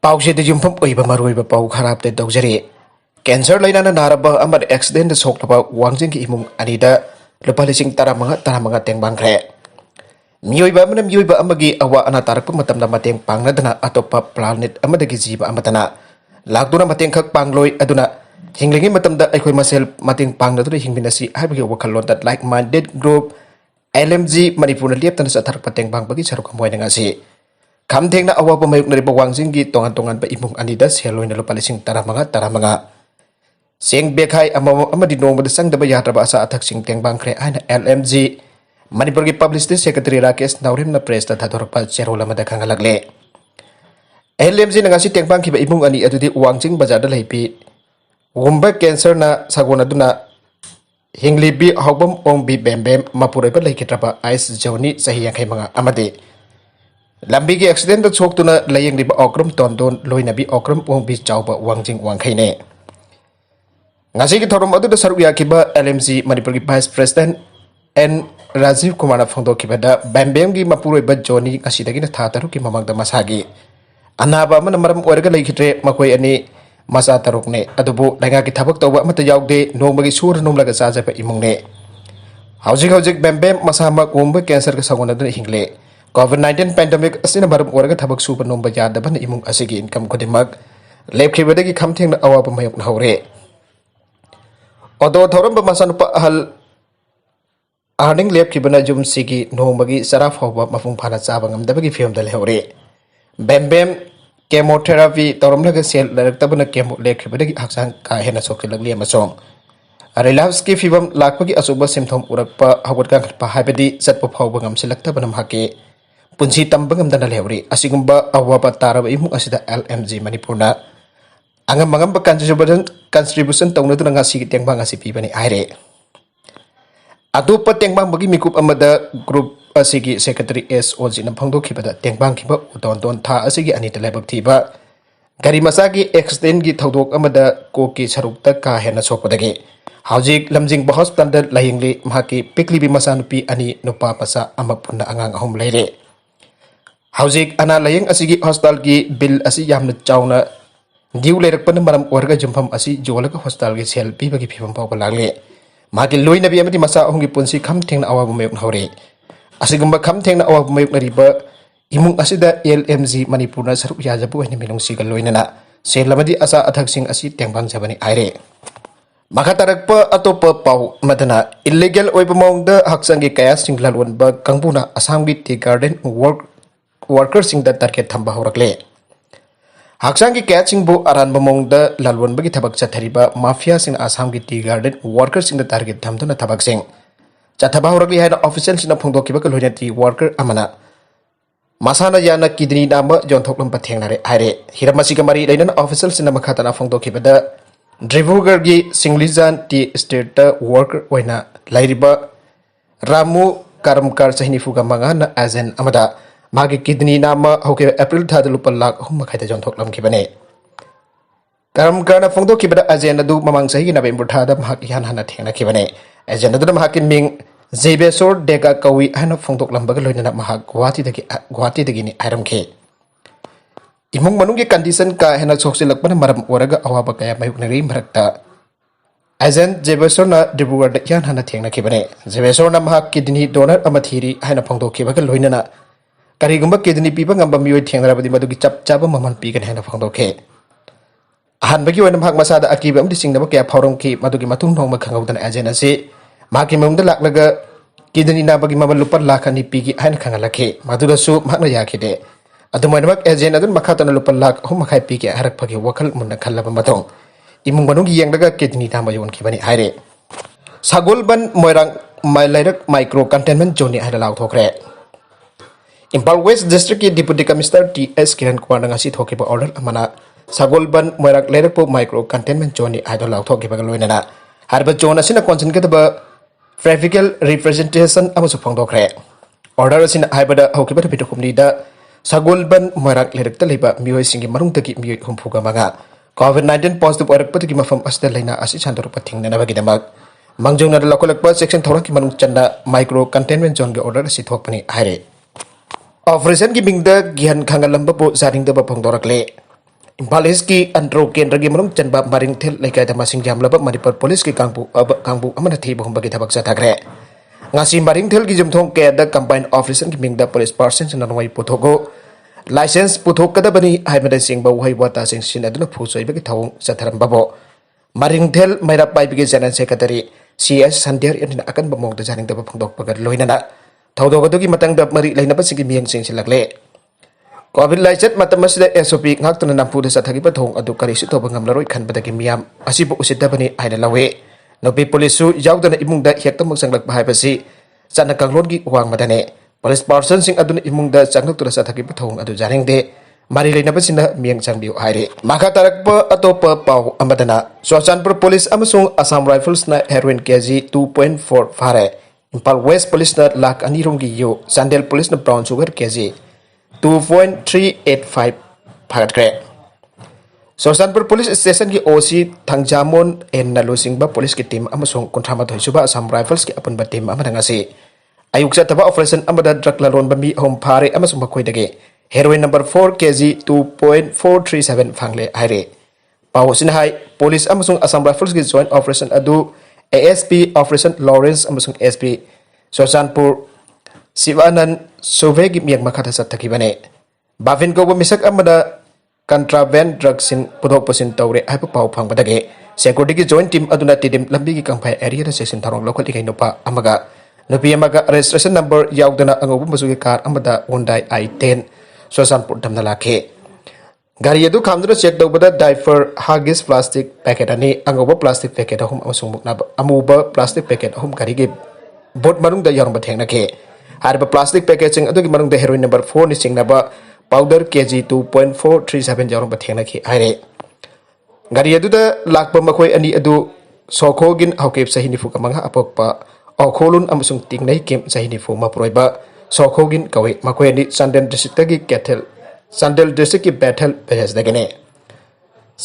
पाउसेद युमफम ओइबा मरोइबा पाउ खराब ते दौजरे कैंसर लाइना नारबा अमर एक्सीडेंट सोक्लबा वांगजिंग की इमुंग अनिदा लुपा लिसिंग तरामंगा तेंगबांग्रे मियोइबा अमना मियोइबा अमगी अवा अना तारकप मतमदा मतेंग पांगनदना अतोपा प्लानेट अमदगी जीव अमदना लाक्दुना मतेंग खक पांगलोय अदुना हिंगलिंगी मतमदा अखोय मसेल मतेंग पांगनदुना हिंगबिनसी हाइबगी वखलोंदा like minded group LMG Manipur लेप्तना सथरक तेंगबांगबगी सरुक मोयनगासी खामथेंगना अवाब मायुकनरिबा वांगजिंगी तोंगान तोंगान इमुंग अनिदा सेलोइना लुपा लिसिंग तरामंगा सेंग बेखाई अमदी नोंबद संगदबा यात्रबा असा अथकसिंग तेंगबांग्रे आइना LMG मणिपुर की पब्लिसिटी सेक्रेटरी राकेश नाउरेमना प्रेस थादोरपा चेरोल अमदा खंगलगले LMG नगासी तेंगबांगखिबा इमुंग अनि अदुदि वांगजिंग बाजारदा लैपि गुम्बा कैंसर ना सगोन अदुना हिंगलिबी हौबम ओंबी बेमबेम मपुरैबा लैखित्रबा आइस जौनी सही यांखैमंगा अमदि लंबी की एक्सीडेंट सोक्तुना लयंगलिबा ओक्रम तोंदोन लोइनबी ओक्रम ओंबी चाउबा वांगजिंग वांखैने ngasi ki thorom adu da saruk yakiba LMG Manipur ki Vice President N Rajiv Kumar phongdo kibada bambem gi mapuroi ba Johnny ngasi dagi na tha taru ki mamang da masagi anaba man maram orga leikitre makoi ani masa taruk ne adubu langa ki thabak tawba mata yaude nomagi sur nomlaga saja pa imung ne haujik bambem masa ma kumba cancer ka sagona da hingle COVID-19 pandemic asina maram orga thabak su pa nomba yada ban imung asigi income kodimak lepkhibada ki khamtheng na awa pa mayuk na hore Odo thorom bamasan pa hal arning lep ki bana jum sigi nomagi saraf hoba mafung phana chabangam dabagi film dal hore bembem chemotherapy torom laga sel larak tabana chemo lep ki badagi haksang ka hena sokil lagli amasong relapse ki film lakpagi asuba symptom urakpa hawat ka pa habedi satpa phawba ngam selakta banam hake punsi tambangam danal hore asigumba awaba taraba imu asida LMG Manipurna angam mangam ba contribution tawna tu ngasi tengbang ngasi pi bani aire adupa tengbang bagi mikup amada group asigi secretary SOG na phangdo khibada tengbang khiba udon tha asigi ani telebak thiba gari masagi accident gi thodok amada ko ki sarukta ka hena sokpadagi haujik lamjing ba hospital da layingli mahaki pikli bi masanupi ani nupa pasa amapuna angang ahom leire haujik ana laying asigi hospital gi bill asi yamna chawna Diu lerak pan maram warga jumpam asi jolaka hostal gi sel pi bagi phibam paw balagle magi loina bi amati masa hongi punsi kham thengna awa mayuk hore asigumba kham thengna awa mayuk riba imung asida LMG Manipur na saruk yajabu ani milong sigal loina na selamadi asa athak sing asi tengbang jabani aire makatarakpa atopa paw madana illegal oiba mongda haksang gi kaya singlal wonba kangbuna asangbi tea garden workers sing da target thamba horakle Haksang ki catching bu aran bamong da lalwan bagi tabak chathariba mafia sing Assam ki tea garden workers sing da target tham na tabak sing chathaba horakli haina official sing na phongdo ki ba loina tea worker amana masana yana kidney nama jon thoklam pa thengnare aire hiramasi ka mari leina official sing na makha na phongdo ki ba da Drivugar gi Singlijan tea estate worker oina lairiba Ramu Karamkar sahinifu ga manga na azen amada magi kidney nama hoke April thada lupa lak hum khaita jon thoklam ki bane karam kana phongdo ki bada agenda du mamang sahi November thada mahak yan hana thengna ki bane agenda du mahak ming Zebesor dega kawi hana phongdok lamba ga loina mahak Guwahati dagi ni airam ke imung manung ki condition ka hena choksilak pana maram oraga awaba kaya mayuk nari marakta agent Zebesor na Dibugar da yan hana thengna ki bane Zebesor na mahak kidney donor amathiri hana phongdok ki ba ga loina na Karigumba kidney pipa ngamba miyoy thengrabadi madugi chap chapa maman pikan hena phangdoke ahan bagi wana mahak masada akiba amdi singnaba kaya phawrong ki madugi matung nongma khangawdan agent ase mahaki mamda laklaga kidney na bagi maman lupar lakhani pigi hena khangalake madudasu mahakna yakide adumaina mak agent adun makhatana lupar lakh hum makhai pigi harak phagi wakal munna khallaba matong imung manung yengdaga kidney na mayon ki bani aire Sagolban moirang mailairak micro containment zone hena law thokre Impal West District ki Deputy Commissioner TS Kiran Kumar ngasi thokiba order amana Sagolban moirak lerakpo micro containment zone idol law thokiba loina na harba zone asina concern ke ba practical representation amasu phangdokre order asina haibada hokiba bitokumni da Sagolban moirak lerak taliba mioi singi marung taki mioi humpuga manga COVID-19 positive oirak patiki mafam asda laina asi chandor pathing na bagi damak mangjong na lakolakpa section thorang ki manung channa micro containment zone ge order si thokpani haire Operation ki bingda gihan khangalamba po zaring da bapang dorakle Imphal east की अंतरो केंद्र की मनुंग चनबा मारिंगथेल लेकायदा मसिंग यामलबा Manipur police की कांगबु अमना थीब हुंबगी थबक चथाग्रे ngasi maringthel ki jumthong ke da combined operation ki mingda police person nanwai puthogo license puthok kada bani haibada singba wai wata sing sin aduna phusoi bagi thawung satharam babo maringthel maira pai bigi general secretary cs sandiar in akan bamong da janing da phangdok pagar loinana thawdog adu ki matang da mari laina ba sing miyang sing silakle covid laichat matam asida sop ngak tuna nampu da sathagi pathong adu kari si to bangam laroi khan badagi miyam asibu usida bani haina lawe Nopi polisu yaudana imungda hekta mangsanglak bahayabasi sana kanglongi uang madane police person sing aduna imungda changlak tura sathaki pathong adu jaringde mari leinabasina miang changbiu haire makha tarakpa atopa pau amadana Soshanpur police amasung Assam Rifles na heroin kg 2.4 fare Impal West police na lak anironggi yo Sandel police na brown sugar kg 2.385 phagatgre Soshanpur police station ki OC Thangjamon en Nalusingba police ki team amasung kontrama thoisuba Assam Rifles ki apunba team amada ngasi ayuk sa taba operation amada drug laron bami home phare amasung bakoi dage heroin number 4 kg 2.437 phangle haire paw sinhai police amasung Assam Rifles ki joint operation adu ASP operation Lawrence amasung SP Soshanpur Sivanan Sovegi miyak makata sathaki bane Bavin ko misak amada contraband drugs in pudok pasin tawre ay pau phang badage security ki joint team aduna tidim lambi ki kangphai area da section tharong lokal ikai nopa amaga nupi amaga registration number yaudana angobu masugi car amada Hyundai i10 Soshanpur damna lakhe gari adu khamdra check dawbada diaper huggies plastic packet ani angobu plastic packet ahum amasung mukna amuba plastic packet ahum gari ge bot manung da yarong batheng nakhe harba plastic packaging adu ki manung da heroin number 4 ni singnaba powder kg 2.437 jarong bathena ki aire gari adu da lakpa makoi ani adu sokhogin haukep sahini fu kamanga apokpa okholun amusung tingnai kem sahini fu maproiba sokhogin kawe makoi ani Sandel district gi Kethel Sandel district ki Bethel bejas dagene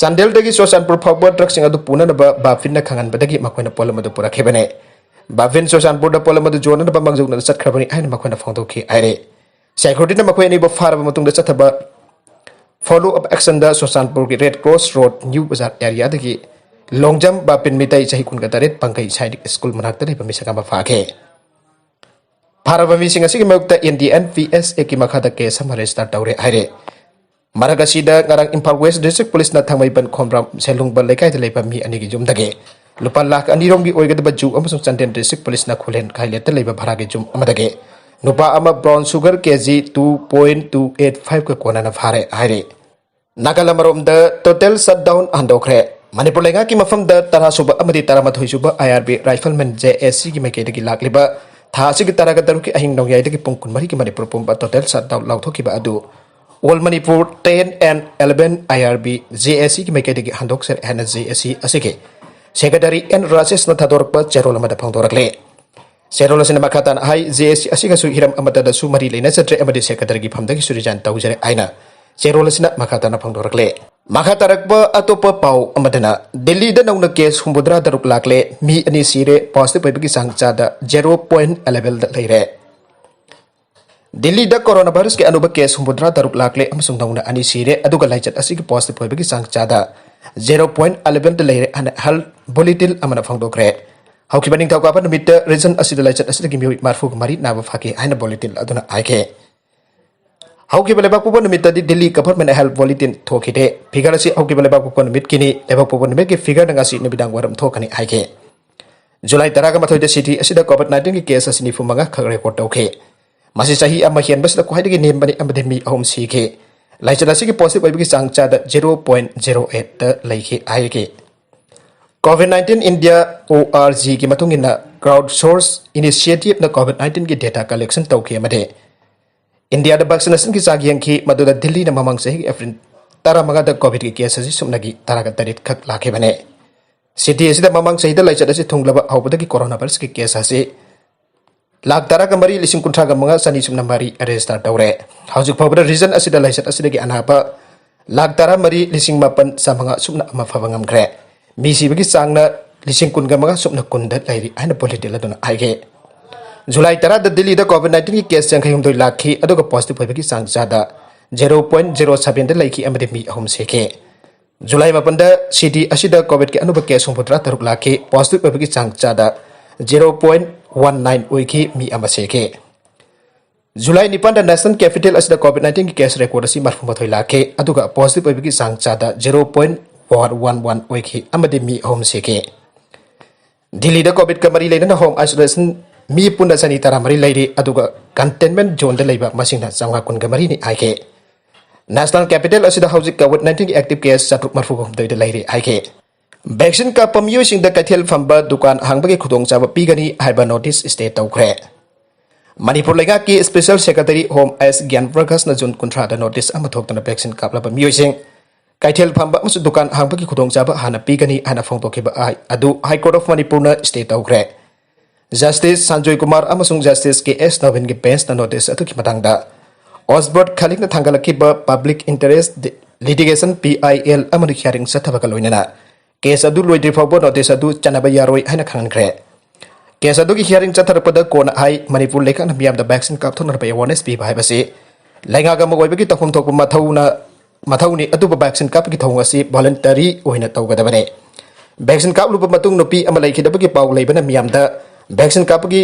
Sandel dagi Soshanpur phawba truck sing adu puna na bafin na khangan badagi makoi na polam adu pura khebane bafin Soshanpur da polam adu jona na bamangjuk na sat khrabani aina makoi na phangdo ki aire security na makoi ni ba fara matung da chathaba follow up action da Soshanpur ki Red Cross Road New Bazaar area dagi longjam ba pin mitai chahi kun gataret pangkai side school manak da ba misaka ba phake fara ba mi singa sigi mukta NDNPS eki makha da case am register tawre aire maragasi da ngarang Impal West district police na thangmai ban khomram selung ba lekai da leiba mi ani gi jum dage lupa lakh ani rom gi oigada ba ju amasung Chandian district police na khulen khaile ta leiba bhara gi jum amadage Nupa ama brown sugar kg 2.285 ka kona na phare haire Nagalamarom da total shutdown handokre Manipur lenga ki mafam da tara suba amadi tara mathoi suba IRB rifleman JSC ki maike de ki lakliba tha si ki tara ga daru ki ahing nong yai de ki pungkun mari ki Manipur pumba total shutdown lauthoki ba adu All Manipur 10 and 11 IRB JSC ki maike de ki handok ser hana JSC asike Secretary N Rajesh na thadorpa cherola mada phangdorakle Serola sina makatan hai JSC asiga su hiram amata da su mari leina chatre amadi secretary gi phamda gi surijan tawjare aina Serola sina makatana phangdorakle makatarakba atopa pau amadana Delhi da nauna case humbudra daruk lakle mi ani sire positive bai gi sangcha da 0.11 da leire Delhi da coronavirus ki anuba case humbudra daruk lakle amasung nauna ani sire aduga laichat asigi positive bai gi sangcha da 0.11 da leire an hal bulletin amana phangdokre Hauki baning tau kapan numita reason asida laichat asida ki miwi marfu kumari naba phake aina bulletin aduna aike Hauki balebak pupan numita di Delhi government health bulletin thokite figure si hauki balebak pupan numit kini lebak pupan numit ki figure ngasi nubidang waram thokani aike July taraga mathoi da city asida COVID-19 ki case asini fumanga khag record tauke masi sahi amma hian basda ko haidagi nem bani amden mi ahum sike laichat asigi positive oibigi changcha da 0.08 ta laike aike COVID-19 India ORG ki matungina crowdsource initiative na COVID-19 ki data collection tauke amade India da vaccination ki chagyang ki maduda Delhi na mamang sahi April tara maga da COVID ki case asi sumnagi tara ga tarit khak lakhe bane city asida mamang sahi da laichat asi thunglaba hawbada ki coronavirus ki case asi lakh tara ka mari lising kuntra ga manga sani sumna mari register tawre haujuk phawbada reason asida laichat asida ki anapa lakh tara mari lising mapan samanga sumna ama phawangam gre Misi bagi sangna lising kun gamaga sumna kun da lairi aina politil aduna aige July tara da Delhi da COVID-19 ki case yang khayum doi lakhi aduga positive bagi sang jada 0.07 da laiki amade mi ahum seke Julai mapanda city asida covid ke anuba case humputra taruk laki positive bagi chang chada 0.19 oiki mi amaseke Julai nipan da national capital asida covid-19 ki case record asi marfu mathoi laki aduga positive bagi chang chada 0.411 oiki amade mi ahum seke Delhi da covid kamari leina home isolation mi punda sani tara mari leiri aduga containment zone da leiba masingna changa kun gamari ni aike National capital asida hauzik COVID-19 active case satruk marfu ko doi da leiri aike vaccine ka pamyu sing da kathel famba dukan hangbagi khudong chaba pigani haiba notice state tawkhre Manipur lega ki special secretary home as Gyan Prakash na jun kuntra da notice ama thoktana vaccine ka plaba myu sing kaithel famba masu dukan hangbagi khudong chaba hana pigani hana phongto khiba ai adu high court of Manipur na state tawkhre Justice Sanjoy Kumar amasung Justice KS Navin ki bench na notice atu ki matangda Osbert Khalik na thanggalakiba public interest litigation PIL amani hearing sathaba kaloinana case adu loidri fawbo notice adu chanaba yaroi haina khangankre case adu ki hearing chatharpada kona hai Manipur lekha na miam da vaccine kap thona ba awareness pi bai base lainga ga mogoi bagi takhum thok mathauni adu ba vaccine kap ki thong asi voluntary oina tawgadabane vaccine kap lupa matung nopi ama laikhidabagi paw leibana miam da vaccine kap ki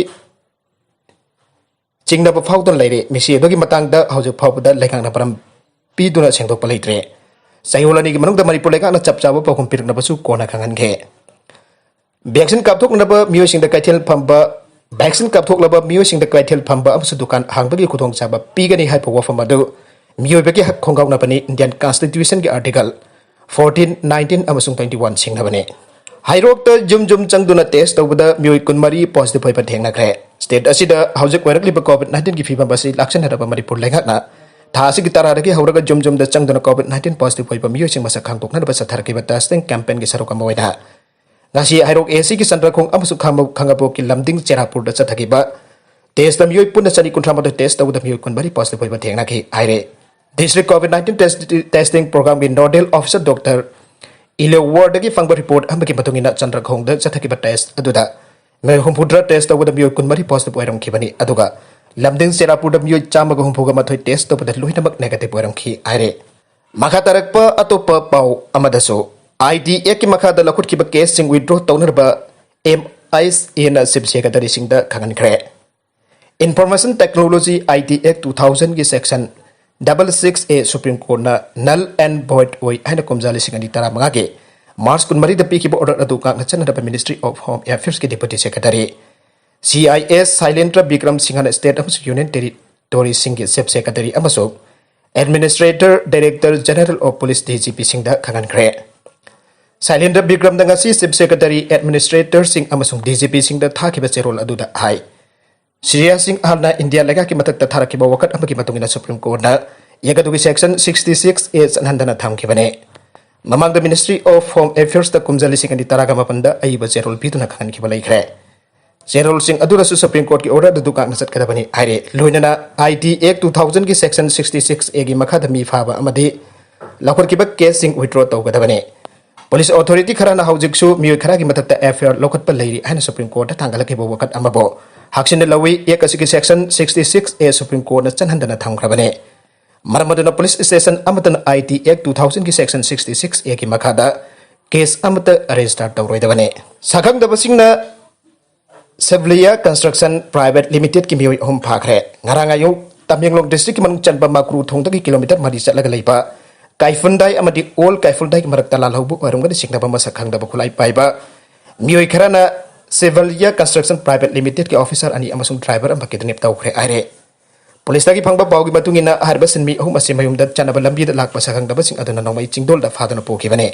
Chingna ba phawdon leire misi dogi matang da hauju phawda lekang na param pi duna sengdok palaitre sayolani gi manung da Manipur lekang na chapcha ba pakum pirna basu kona khangan ge vaccine kapthok na ba miyo sing da kaithel phamba vaccine kapthok la ba miyo sing da kaithel phamba amsu dukan hangbagi khudong chaba pigani hai phawa famadu miyo beki khongaw na pani Indian Constitution gi article 14 19 amasung 21 sing na bane Hairok ta jum changduna test tawda miyo kunmari positive phai pa thengna kre State asida haujak warakli ba COVID-19 ki fiba basi laksan hada Manipur lengak na tha asi ki tarara ki hauraga jum da changduna COVID-19 positive hoi pa miyo sing masa khangtok na ba sathar ki ba testing campaign ki saroka mawaida ngasi hairok AC ki sandra khong amsu khangapo ki lamding cherapur da chathaki ba test miyo punna chani kunthra ma test tawda miyo kunbari positive hoi pa thengna ki aire district COVID-19 testing program ki nodal officer Dr. Ilo Ward ki fangba report ambaki matungina chandra khong da chathaki ba test aduda May humpudra test tawda miyo kunmari positive oiram khibani aduga lamding serapur da miyo chamaga humpuga mathoi test tawda loinamak negative oiram khi aire makha tarakpa atopa pau amadaso IDA ki makha da lakhut khiba case sing withdraw tawnerba MIS na sibsega da rising da khangan khre Information Technology ID Act 2000 ki section 66A Supreme Court na null and void oi aina komjali singani tara mangage Mars kunmari da piki bo order adu ka ngachan da Ministry of Home Affairs ki Deputy Secretary CIS Sailendra Bikram Singhana State of Union Territory Singh Sep Secretary amaso Administrator Director General of Police DGP Singh da khangan kre Sailendra Bikram da ngasi Sep Secretary Administrator Singh amasung DGP Singh da thaki ba cherol adu da hai Shriya Singh halna India lega ki matak ta tharaki ba wakat amaki matungina Supreme Court na yagadu ki section 66A sanhandana tham kibane Mamang the Ministry of Home Affairs the Kumjali Singh and Taraga Mapanda, Aiba Zerol Pituna Khan Kibalai Kre. Zerol Singh Adura Supreme Court ki order the Dukan Sat Kadabani, Ire, Luinana, IT Act 2000 ki section 66 Egi Makadami Faba Amadi, Lakor Kibak case Singh withdraw to Gadabane. Police Authority Karana Haujiksu, Mu Karagi Matata Affair, Lokat Palay, and Supreme Court, Tangalakibo Wakat Amabo. Hakshin Lawi, Yakasiki section 66A Supreme Court, Chanhandana Tam Krabane. Maramadana Police Station Amatan IT Act 2000 ki section 66 A ki makada case amata arrest tawroi dabane sakhang dabasingna Sevlia Construction Private Limited ki mioi hom phakre ngaranga yu Tamenglong district ki manung chanba makru thongta ki kilometer mari chatlaga leiba kaifundai amadi all kaifundai ki marak talal hobu arunga singna ba sakhang daba khulai paiba mioi kharana Sevlia Construction Private Limited ki officer ani amasung driver am bakidnep tawkhre aire Police lagi phangba bawgi matungina harba sinmi ahum asimayum da chanaba lambi da lakpa sakhang da basing adana nomai chingdol da fadana poki bane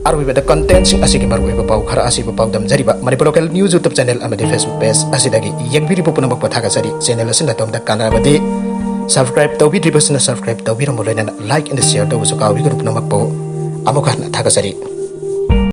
arwi da content sing asigi marwe ba baw khara asi ba pawdam jariba Manipur local news YouTube channel amadi Facebook page asidagi yakbiri popuna mak pathaga sari channel asin da tom da kana bade subscribe tawbi dribasna subscribe tawbi ramolena like and share tawbu so kawi group namak po amukha na thaga sari